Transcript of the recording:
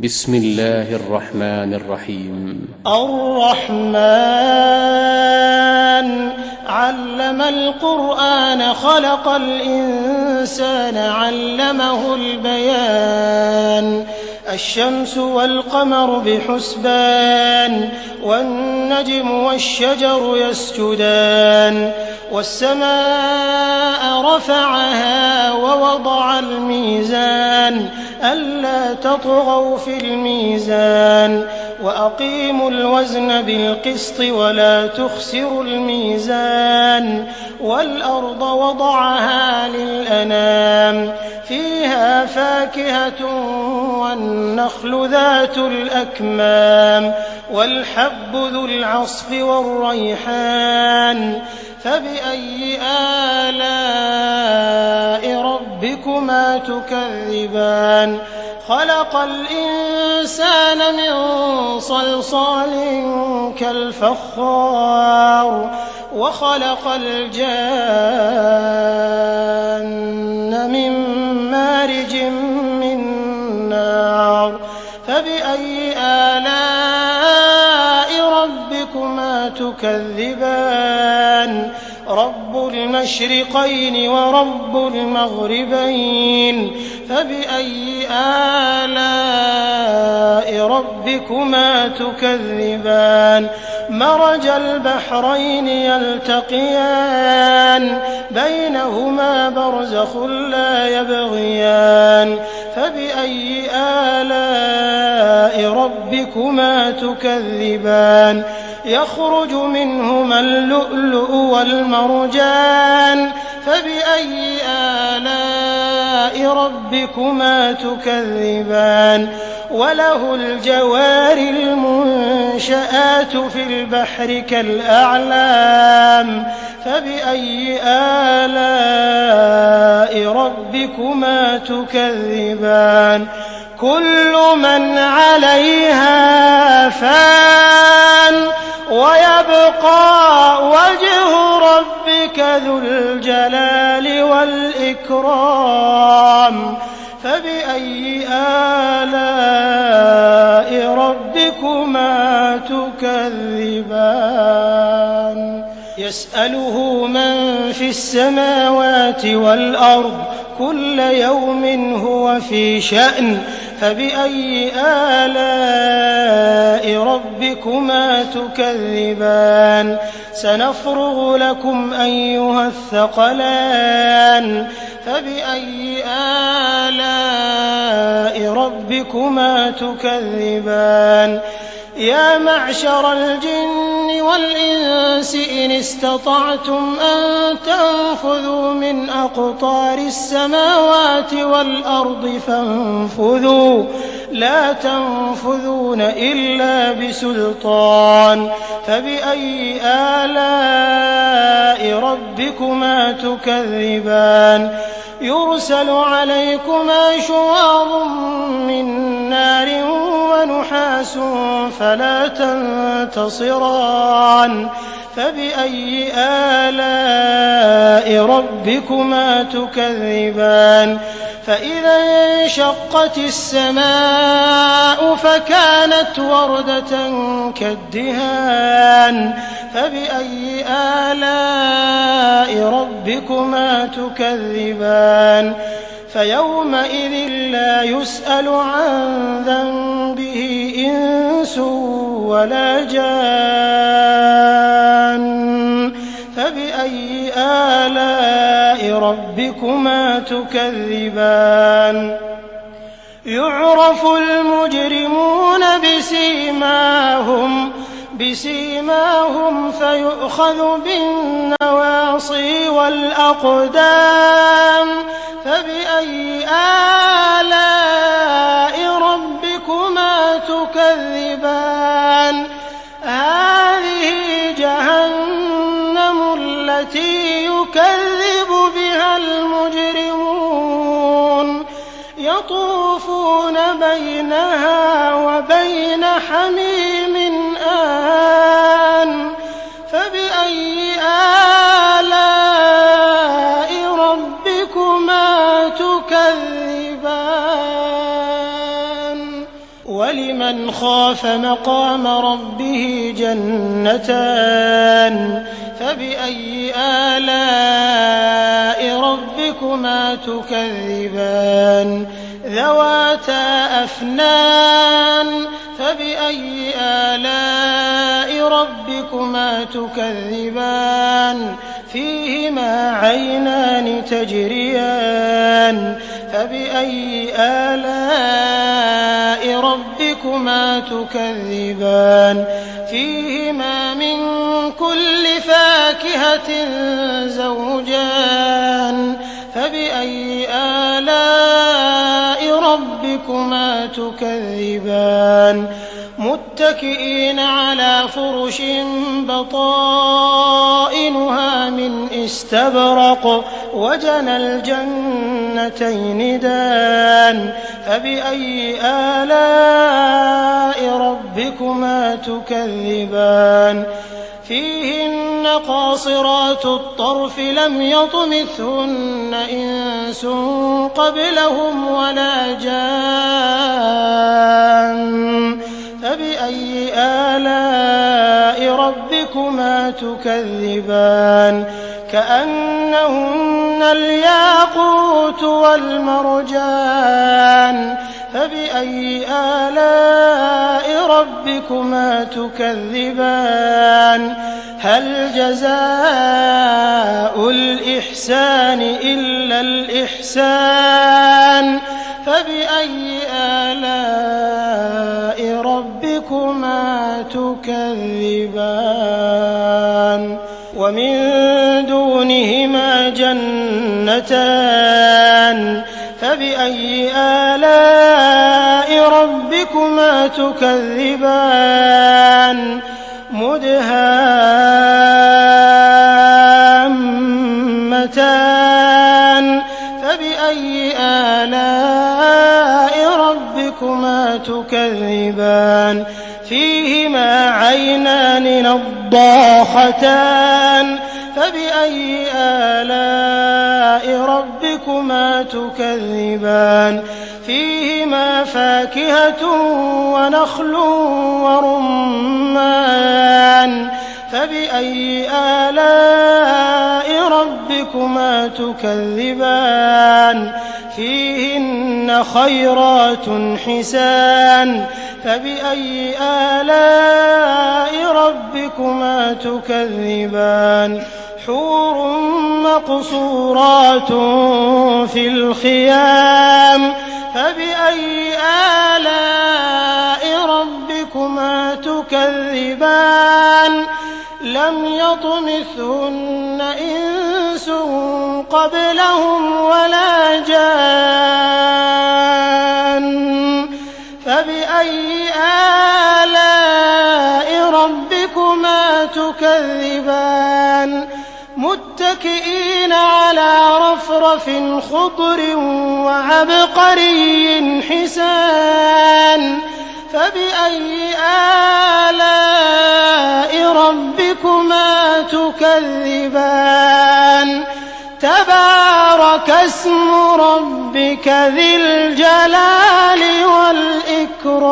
بسم الله الرحمن الرحيم. الرحمن علم القرآن خلق الإنسان علمه البيان الشمس والقمر بحسبان والنجم والشجر يسجدان والسماء رفعها ووضع الميزان ألا تطغوا في الميزان وأقيموا الوزن بالقسط ولا تخسروا الميزان والأرض وضعها للأنام فيها فاكهة والنخل ذات الأكمام والحب ذو العصف والريحان فبأي آلاء ربكما تكذبان خلق الإنسان من صلصال كالفخار وخلق الجان من مارج من نار فبأي آلاء ربكما تكذبان رب المشرقين ورب المغربين فبأي آلاء ربكما تكذبان مرج البحرين يلتقيان بينهما برزخ لا يبغيان فبأي آلاء ربكما تكذبان يخرج منهما اللؤلؤ والمرجان فبأي آلاء ربكما تكذبان وله الجوار المنشآت في البحر كالأعلام فبأي آلاء ربكما تكذبان كل من عليها فان ويبقى وجه ربك ذو الجلال والإكرام فبأي آلاء ربكما تكذبان يسأله من في السماوات والأرض كل يوم هو في شأن فبأي آلاء ربكما تكذبان سنفرغ لكم أيها الثقلان فبأي آلاء ربكما تكذبان يا معشر الجن والإنس إن استطعتم أن تنفذوا من أقطار السماوات والأرض فانفذوا لا تنفذون إلا بسلطان فبأي آلاء ربكما تكذبان يرسل عليكما شواظ من نار ونحاس فلا تنتصران فبأي آلاء ربكما تكذبان فإذا انشقت السماء فكانت وردة كالدهان فبأي آلاء ربكما تكذبان فيومئذ لا يسأل عن ذنبه إنس ولا جان فبأي آلاء ربكما تكذبان يعرف المجرمون بسيماهم فيؤخذ بالنواصي والأقدام فبأي آلاء ربكما تكذبان هذه جهنم التي يكذب بها المجرمون يطوفون بينها وبين حميم آن فبأي آلاء ربكما تكذبان ولمن خاف مقام ربه جنتان فبأي آلاء ربكما تكذبان ذواتا أفنان فبأي آلاء ربكما تكذبان فيهما عينان تجريان فبأي آلاء ربكما تكذبان فيهما من كل فاكهة زوجان فبأي آلاء ربكما تكذبان متكئين على فرش بطائنها من استبرق وجنى الجنتين دان فبأي آلاء ربكما تكذبان فيهن قاصرات الطرف لم يطمثهن إنس قبلهم ولا جان فبأي آلاء ربكما تكذبان كأنهن الياقوت والمرجان فبأي آلاء ربكما تكذبان هل جزاء الإحسان إلا الإحسان فبأي آلاء ربكما تكذبان ومن دونهما جنتان فبأي آلاء ربكما تكذبان مدهامتان فبأي آلاء ربكما تكذبان فيهما عينان نضاختان فبأي آلاء ربكما تكذبان فيهما فاكهة ونخل ورمان فبأي آلاء ربكما تكذبان فيهن خيرات حسان فبأي آلاء ربكما تكذبان حور مقصورات في الخيام فبأي آلاء ربكما تكذبان لم يطمثهن إنس قبلهم ولا جان فبأي آلاء ربكما تكذبان متكئين على رفرف خضر وعبقري حسان فبأي آلاء ربكما تكذبان تبارك اسم ربك ذي الجلال والإكرام